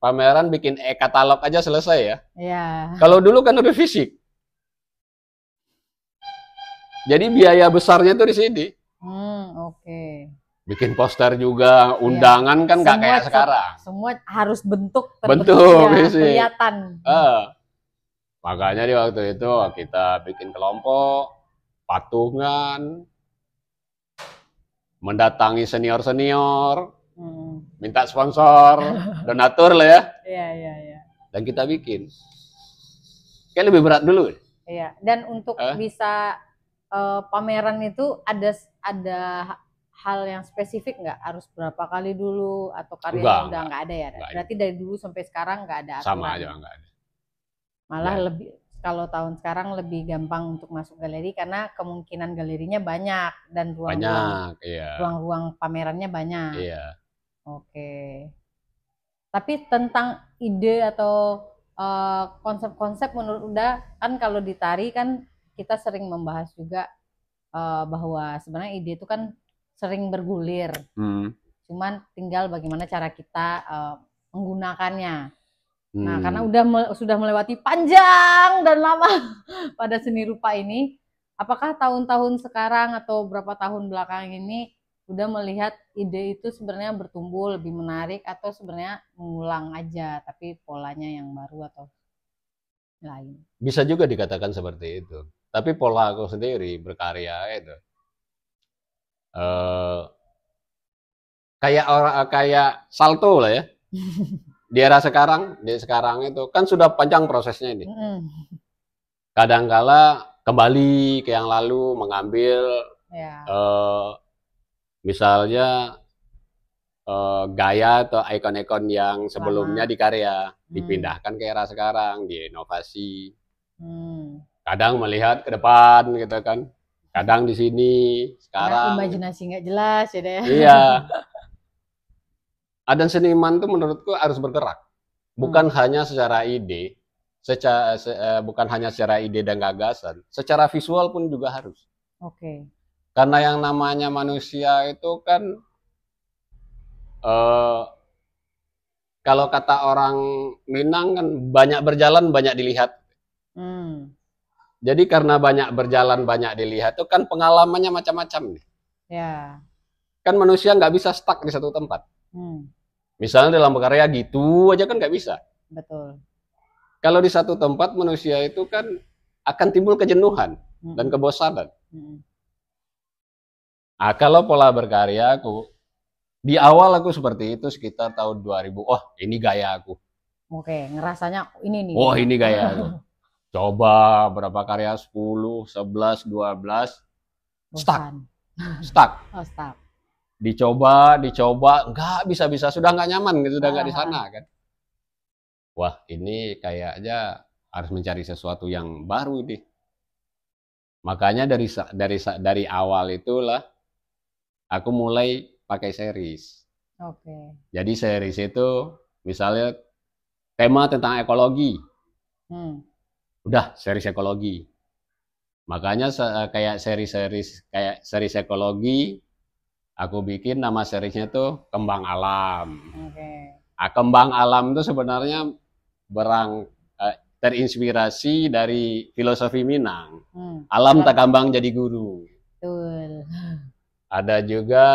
pameran bikin e-katalog aja selesai ya. Iya. Kalau dulu kan udah fisik. Jadi biaya besarnya tuh di sini. Oke. Bikin poster juga, undangan kan nggak kayak sekarang. Semua harus bentuk kelihatan. Makanya di waktu itu kita bikin kelompok, patungan, mendatangi senior-senior, minta sponsor, donatur lah ya. Iya. Dan kita bikin. Kayak lebih berat dulu. Iya. Dan untuk bisa pameran itu ada hal yang spesifik nggak? Harus berapa kali dulu atau karyanya udah nggak ada ya? Berarti dari dulu sampai sekarang nggak ada aturan. Sama aja nggak ada. Malah lebih kalau tahun sekarang lebih gampang untuk masuk galeri karena kemungkinan galerinya banyak dan ruang-ruang pamerannya banyak. Iya. Oke. Tapi tentang ide atau konsep-konsep menurut Uda kan kalau di tari kan kita sering membahas juga bahwa sebenarnya ide itu kan sering bergulir. Cuman tinggal bagaimana cara kita menggunakannya. Nah, karena sudah melewati panjang dan lama pada seni rupa ini, apakah tahun-tahun sekarang atau berapa tahun belakang ini udah melihat ide itu sebenarnya bertumbuh lebih menarik atau sebenarnya mengulang aja tapi polanya yang baru atau lain? Bisa juga dikatakan seperti itu. Tapi pola aku sendiri berkarya itu kayak salto lah ya. Di era sekarang itu kan sudah panjang prosesnya ini. Kadangkala kembali ke yang lalu mengambil misalnya gaya atau ikon-ikon yang sebelumnya di karya dipindahkan ke era sekarang, diinovasi. Kadang melihat ke depan gitu kan. Kadang di sini sekarang. Karena imajinasi nggak jelas ya deh. Iya. Dan seniman tuh menurutku harus bergerak, bukan hanya secara ide, bukan hanya secara ide dan gagasan, secara visual pun juga harus. Oke. Karena yang namanya manusia itu kan, kalau kata orang Minang kan banyak berjalan banyak dilihat. Jadi karena banyak berjalan banyak dilihat itu kan pengalamannya macam-macam nih. Ya. Kan manusia nggak bisa stuck di satu tempat. Misalnya dalam berkarya gitu aja kan nggak bisa. Betul. Kalau di satu tempat manusia itu kan akan timbul kejenuhan dan kebosanan. Nah, kalau pola berkarya aku, di awal aku seperti itu sekitar tahun 2000. Oh, ini gaya aku. Oke, ngerasanya ini nih. Oh, ini gaya aku. Coba berapa karya 10, 11, 12. Stuck. Oh, stuck. Dicoba, nggak bisa, sudah nggak nyaman, gitu, sudah nggak di sana kan. Wah, ini kayaknya harus mencari sesuatu yang baru nih. Makanya dari awal itulah aku mulai pakai series. Oke. Jadi series itu misalnya tema tentang ekologi. Udah, series ekologi. Makanya kayak series ekologi, aku bikin nama seriesnya tuh Kembang Alam. Kembang Alam itu sebenarnya terinspirasi dari filosofi Minang. Alam tak kambang jadi guru. Betul. Ada juga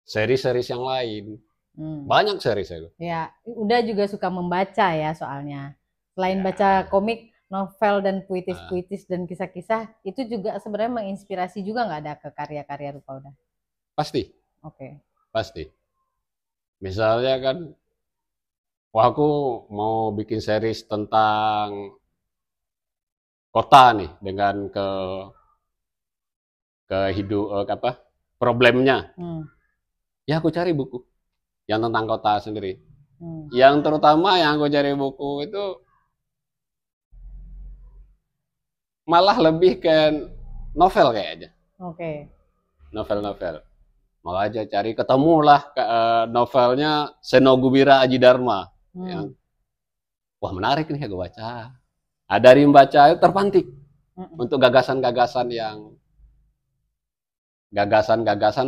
seri-series yang lain. Banyak series itu. Ya, udah juga suka membaca ya soalnya. Selain baca komik, novel dan puitis-puitis dan kisah-kisah, itu juga sebenarnya menginspirasi juga nggak ada ke karya-karya Rupa Uda? Pasti. Oke. Pasti. Misalnya kan, aku mau bikin series tentang kota nih dengan problemnya. Ya aku cari buku yang tentang kota sendiri. Yang terutama yang aku cari buku itu malah lebih ke novel kayaknya. Oke. Novel-novel. Makanya cari ketemulah novelnya Seno Gubira Aji Dharma. Yang, wah menarik nih aku baca. Dari membaca itu terpantik untuk gagasan-gagasan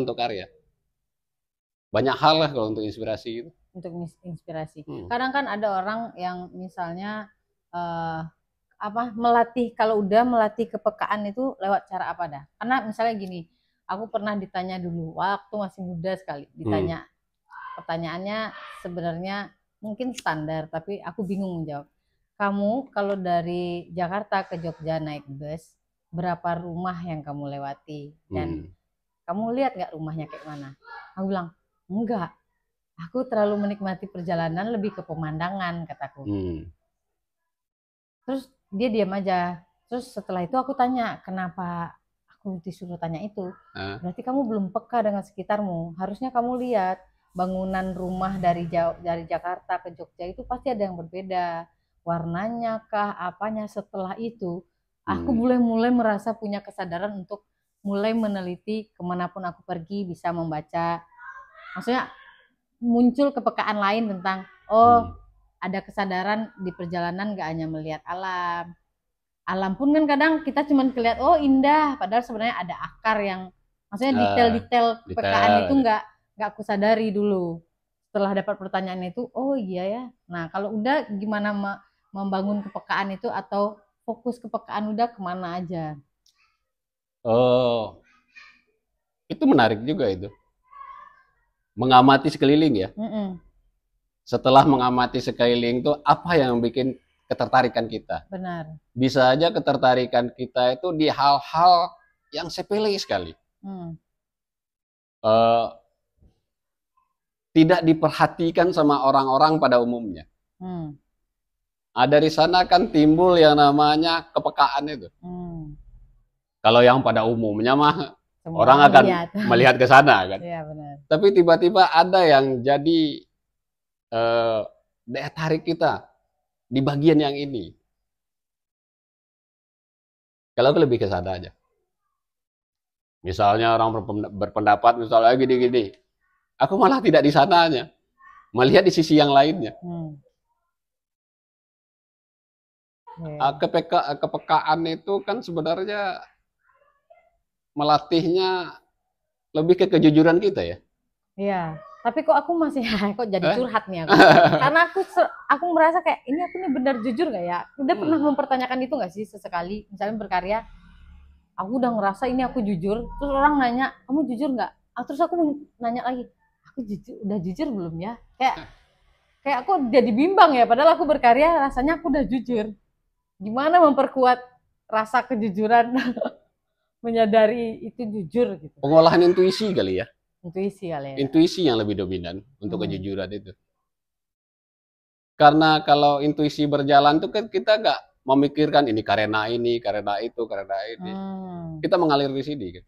untuk karya. Banyak hal lah kalau untuk inspirasi itu. Untuk inspirasi. Kadang kan ada orang yang misalnya melatih, kalau udah melatih kepekaan itu lewat cara apa dah? Karena misalnya gini, aku pernah ditanya dulu waktu masih muda sekali, ditanya pertanyaannya sebenarnya mungkin standar, tapi aku bingung menjawab. Kamu kalau dari Jakarta ke Jogja naik bus, berapa rumah yang kamu lewati? Dan kamu lihat nggak rumahnya kayak mana? Aku bilang, enggak. Aku terlalu menikmati perjalanan, lebih ke pemandangan, kataku. Terus dia diam aja. Terus setelah itu aku tanya, kenapa aku disuruh tanya itu? Berarti kamu belum peka dengan sekitarmu. Harusnya kamu lihat bangunan rumah dari Jakarta ke Jogja itu pasti ada yang berbeda. Warnanya kah, apanya. Setelah itu, aku mulai merasa punya kesadaran untuk mulai meneliti kemanapun aku pergi, bisa membaca. Maksudnya muncul kepekaan lain tentang, ada kesadaran di perjalanan gak hanya melihat alam. Alam pun kan kadang kita cuma kelihatan indah, padahal sebenarnya ada akar yang, maksudnya detail-detail kepekaan itu nggak aku sadari dulu. Setelah dapat pertanyaan itu, oh iya ya. Nah kalau udah gimana membangun kepekaan itu, atau fokus kepekaan udah kemana aja? Oh, itu menarik juga itu. Mengamati sekeliling ya. Setelah mengamati sekeliling itu apa yang bikin ketertarikan kita? Benar. Bisa aja ketertarikan kita itu di hal-hal yang sepele sekali. Tidak diperhatikan sama orang-orang pada umumnya. Dari sana kan timbul yang namanya kepekaan itu. Kalau yang pada umumnya mah semua orang akan melihat ke sana kan. Ya, benar. Tapi tiba-tiba ada yang jadi daya tarik kita di bagian yang ini. Kalau aku lebih ke sana aja. Misalnya orang berpendapat misalnya gini-gini, aku malah tidak di sananya, melihat di sisi yang lainnya. Kepekaan itu kan sebenarnya melatihnya lebih ke kejujuran kita ya. Iya. Tapi kok aku masih kok jadi curhat nih aku. Karena aku merasa kayak ini aku nih benar jujur nggak ya? Udah pernah mempertanyakan itu nggak sih sesekali? Misalnya berkarya, aku udah ngerasa ini aku jujur, terus orang nanya kamu jujur nggak? Terus aku nanya lagi, aku udah jujur belum ya? Kayak aku jadi bimbang ya. Padahal aku berkarya rasanya aku udah jujur. Gimana memperkuat rasa kejujuran? Menyadari itu jujur gitu. Pengolahan intuisi kali ya. Intuisi kali ya. Intuisi yang lebih dominan untuk kejujuran itu. Karena kalau intuisi berjalan tuh kan kita nggak memikirkan ini karena itu, karena ini. Kita mengalir di sini kan.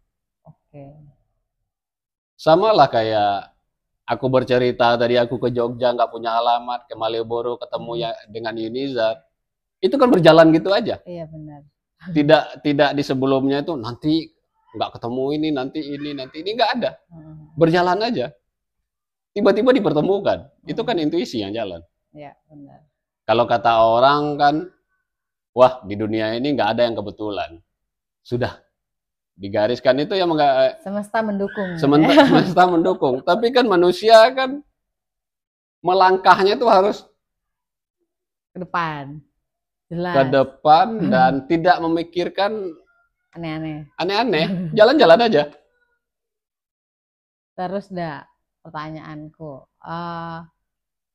Sama lah kayak aku bercerita tadi aku ke Jogja nggak punya alamat, ke Malioboro ketemu ya dengan Yunizar. Itu kan berjalan gitu aja. Iya benar. Tidak di sebelumnya itu nanti nggak ketemu ini, nanti ini nggak ada. Berjalan aja. Tiba-tiba dipertemukan. Itu kan intuisi yang jalan. Iya, benar. Kalau kata orang kan, wah di dunia ini nggak ada yang kebetulan. Sudah digariskan itu yang enggak, semesta mendukung. Semesta mendukung. Tapi kan manusia kan melangkahnya itu harus ke depan. Jelas. Ke depan dan tidak memikirkan aneh-aneh, jalan-jalan aja. Terus pertanyaanku,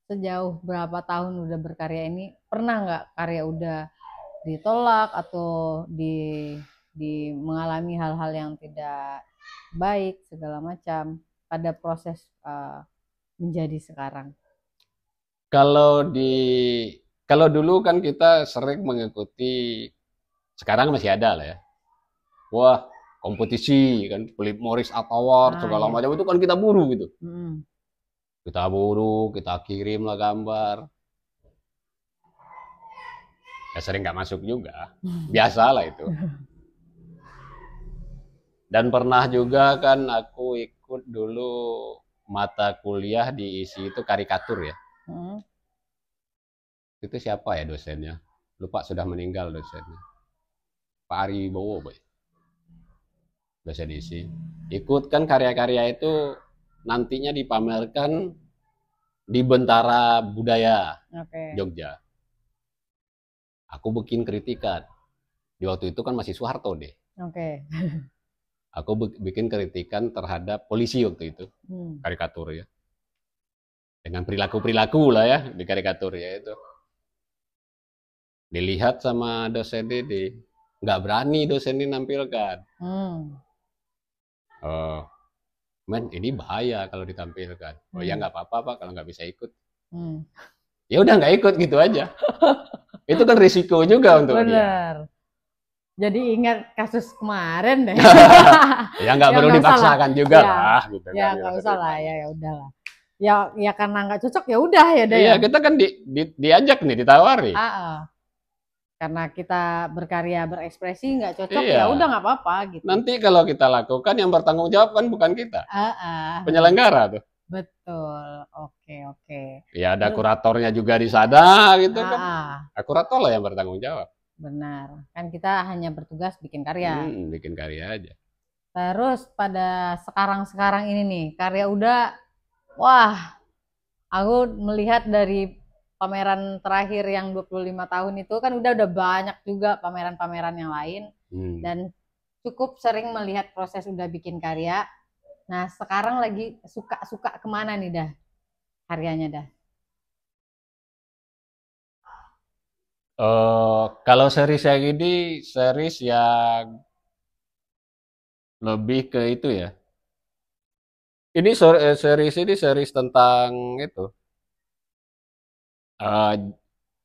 sejauh berapa tahun udah berkarya ini, pernah nggak karya udah ditolak atau mengalami hal-hal yang tidak baik segala macam pada proses menjadi sekarang? Kalau dulu kan kita sering mengikuti, sekarang masih ada lah ya. Wah, kompetisi kan, Philip Morris Award segala macam itu kan kita buru gitu. Kita buru, kita kirim lah gambar. Ya sering nggak masuk juga, biasalah itu. Dan pernah juga kan aku ikut dulu mata kuliah diisi itu karikatur ya. Itu siapa ya dosennya? Lupa, sudah meninggal dosennya. Pak Ari Bowo, Boy. Dosen isi. Ikut kan karya-karya itu nantinya dipamerkan di Bentara Budaya Jogja. Aku bikin kritikan. Di waktu itu kan masih Soeharto deh. Oke. Aku bikin kritikan terhadap polisi waktu itu, karikatur ya. Dengan perilaku-perilaku lah ya di karikatur ya itu. Dilihat sama dosen Dede, nggak berani dosen ini nampilkan. Men, ini bahaya kalau ditampilkan. Oh ya nggak apa-apa Pak kalau nggak bisa ikut. Ya udah nggak ikut gitu aja. Itu kan risiko juga untuk dia. Jadi ingat kasus kemarin deh. Ya nggak perlu dipaksakan juga lah. Gitu ya nggak usah lah ya udahlah. Ya karena nggak cocok ya udah ya deh. Iya kita kan diajak nih ditawari. Karena kita berkarya berekspresi nggak cocok ya udah nggak apa-apa gitu. Nanti kalau kita lakukan yang bertanggung jawab kan bukan kita. Penyelenggara tuh. Betul, oke. Ya ada kuratornya juga di sana gitu kan. Kurator lah yang bertanggung jawab. Benar, kan kita hanya bertugas bikin karya. Bikin karya aja. Terus pada sekarang ini nih, karya udah, wah, aku melihat dari pameran terakhir yang 25 tahun itu kan udah banyak juga pameran-pameran yang lain. Dan cukup sering melihat proses udah bikin karya. Nah sekarang lagi suka kemana nih dah karyanya dah? Kalau series yang ini series yang lebih ke itu ya. Ini series tentang itu.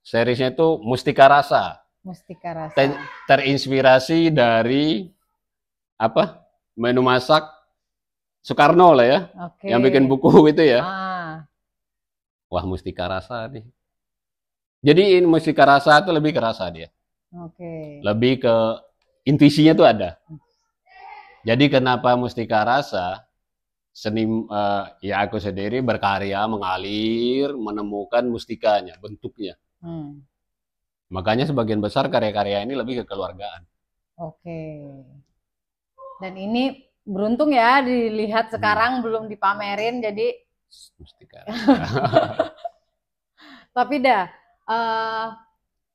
Seriesnya itu Mustika Rasa. Mustika Rasa. Terinspirasi dari apa? Menu masak Soekarno lah ya. Yang bikin buku itu ya. Wah Mustika Rasa nih. Jadi Mustika Rasa itu lebih ke rasa dia. Lebih ke intuisinya tuh ada. Jadi kenapa Mustika Rasa? Ya aku sendiri berkarya mengalir, menemukan mustikanya, bentuknya. Makanya sebagian besar karya-karya ini lebih ke keluargaan. Dan ini beruntung ya dilihat sekarang belum dipamerin jadi. Mustika. Tapi dah.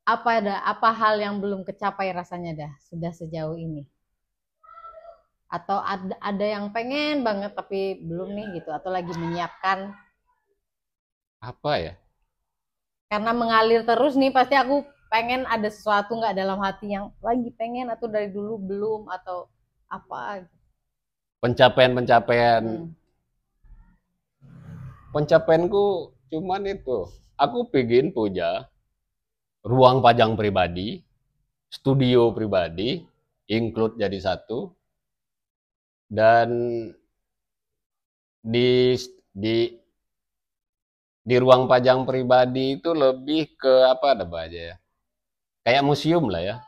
Apa hal yang belum kecapai rasanya dah sudah sejauh ini? Atau ada yang pengen banget tapi belum nih gitu atau lagi menyiapkan? Apa ya? Karena mengalir terus nih pasti aku pengen ada sesuatu nggak dalam hati yang lagi pengen atau dari dulu belum atau apa? Pencapaianku cuman itu. Aku pengen punya ruang pajang pribadi, studio pribadi, include jadi satu, dan di ruang pajang pribadi itu lebih ke apa namanya ya? Kayak museum lah ya.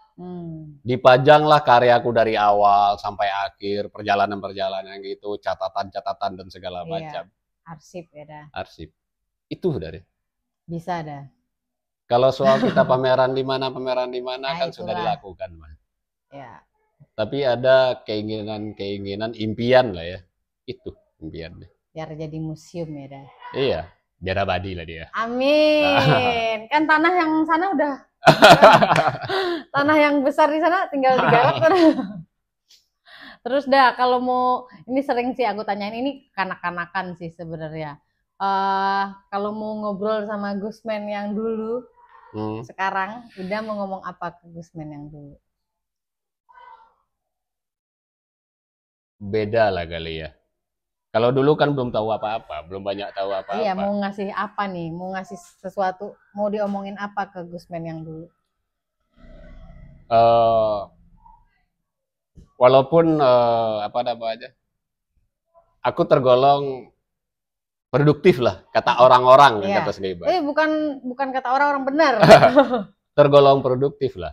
Dipajanglah karyaku dari awal sampai akhir, perjalanan-perjalanan gitu, catatan-catatan dan segala macam. Arsip ya dah. Arsip. Itu dari. Bisa dah. Kalau soal kita pameran di mana kan sudah dilakukan, Mas. Ya. Tapi ada keinginan, impian lah ya. Itu impiannya. Biar jadi museum ya dah. Iya, biar abadi lah dia. Amin. Kan tanah yang sana udah tanah yang besar di sana tinggal digarap kan. Terus dah kalau mau ini sering sih aku tanyain ini kanak-kanakan sih sebenarnya. Kalau mau ngobrol sama Gusman yang dulu, sekarang udah mau ngomong apa ke Gusman yang dulu? Beda lah kali ya. Kalau dulu kan belum tahu apa-apa, belum banyak tahu apa-apa. Iya, mau ngasih apa nih? Mau ngasih sesuatu, mau diomongin apa ke Gusman yang dulu? Walaupun apa namanya, aku tergolong produktif lah, kata orang-orang, kata Seniman. Bukan kata orang-orang benar. Tergolong produktif lah.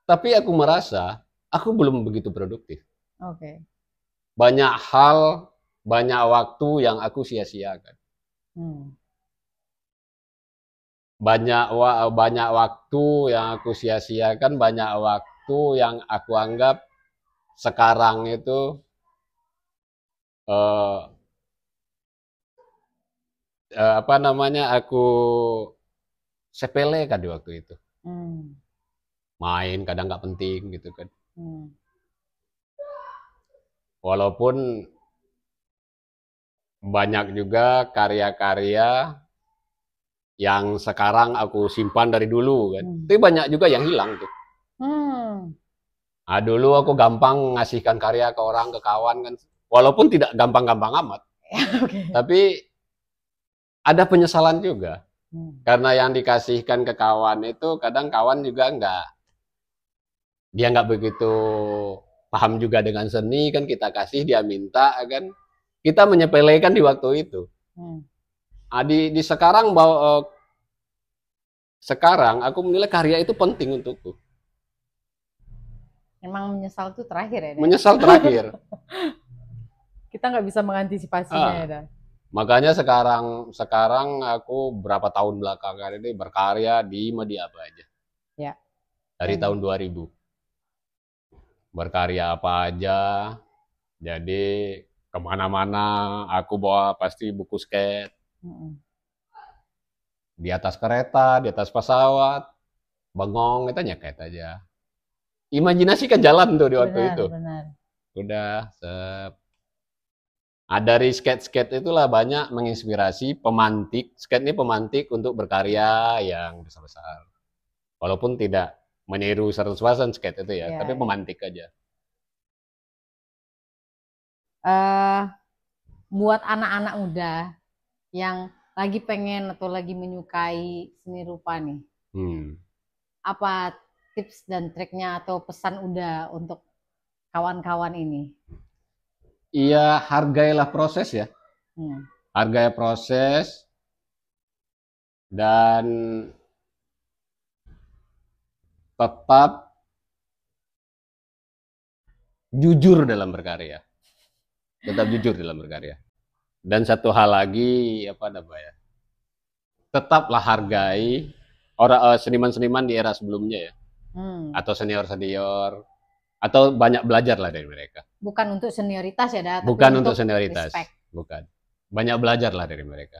Tapi aku merasa aku belum begitu produktif. Banyak hal, banyak waktu yang aku sia-siakan. Banyak waktu yang aku sia-siakan, banyak waktu yang aku anggap sekarang itu apa namanya, aku sepelekan di waktu itu. Main kadang nggak penting gitu kan. Walaupun banyak juga karya-karya yang sekarang aku simpan dari dulu kan. Tapi banyak juga yang hilang tuh. Nah, dulu aku gampang ngasihkan karya ke orang, ke kawan kan. Walaupun tidak gampang-gampang amat. Okay. Tapi ada penyesalan juga. Karena yang dikasihkan ke kawan itu kadang kawan juga dia nggak begitu paham juga dengan seni kan, kita kasih, dia minta kan. Kita menyepelekan di waktu itu. Nah, di sekarang sekarang aku menilai karya itu penting untukku. Emang menyesal itu terakhir ya? Menyesal terakhir. Kita nggak bisa mengantisipasinya ya. Dan. Makanya sekarang aku berapa tahun belakangan ini berkarya di media apa aja. Ya. Dari tahun 2000. Berkarya apa aja. Jadi kemana-mana aku bawa pasti buku skate. Di atas kereta, di atas pesawat, bengong, itu nyeket aja. Imajinasi kan jalan tuh di waktu itu. Benar. Udah, dari skate-skate itulah banyak menginspirasi pemantik. Skate ini pemantik untuk berkarya yang besar-besar. Walaupun tidak meniru 100% skate itu ya, tapi pemantik aja. Buat anak-anak muda yang lagi pengen atau lagi menyukai seni rupa nih, apa tips dan triknya atau pesan Uda untuk kawan-kawan ini? Iya, hargailah proses ya. Hargai proses dan tetap jujur dalam berkarya. Tetap jujur dalam berkarya. Dan satu hal lagi, apa namanya? Tetaplah hargai orang seniman-seniman di era sebelumnya ya. Atau senior-senior, atau banyak belajar lah dari mereka. Bukan untuk senioritas ya, tapi bukan untuk senioritas, respect. Bukan. Banyak belajar lah dari mereka.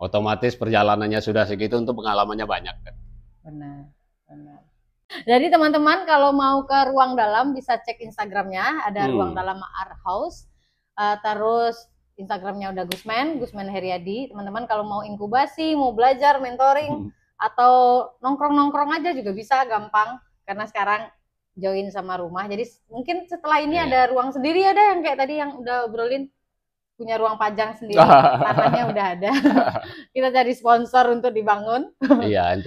Otomatis perjalanannya sudah segitu, untuk pengalamannya banyak kan. Benar. Jadi teman-teman kalau mau ke Ruang Dalam bisa cek Instagramnya, ada Ruang Dalam Art House. Terus Instagramnya udah Gusman Heriadi. Teman-teman kalau mau inkubasi, mau belajar, mentoring, atau nongkrong-nongkrong aja juga bisa, gampang. Karena sekarang join sama rumah. Jadi mungkin setelah ini ada ruang sendiri, ada yang kayak tadi yang udah obrolin, punya ruang pajang sendiri, tanahnya udah ada. Kita cari sponsor untuk dibangun. Iya,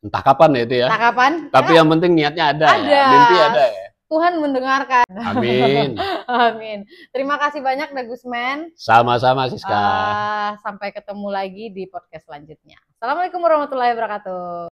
entah kapan ya itu ya. Entah kapan. Tapi yang penting niatnya ada. Ya. Mimpi ada ya. Tuhan mendengarkan. Amin. Amin. Terima kasih banyak Gusman. Sama-sama Siska. Sampai ketemu lagi di podcast selanjutnya. Assalamualaikum warahmatullahi wabarakatuh.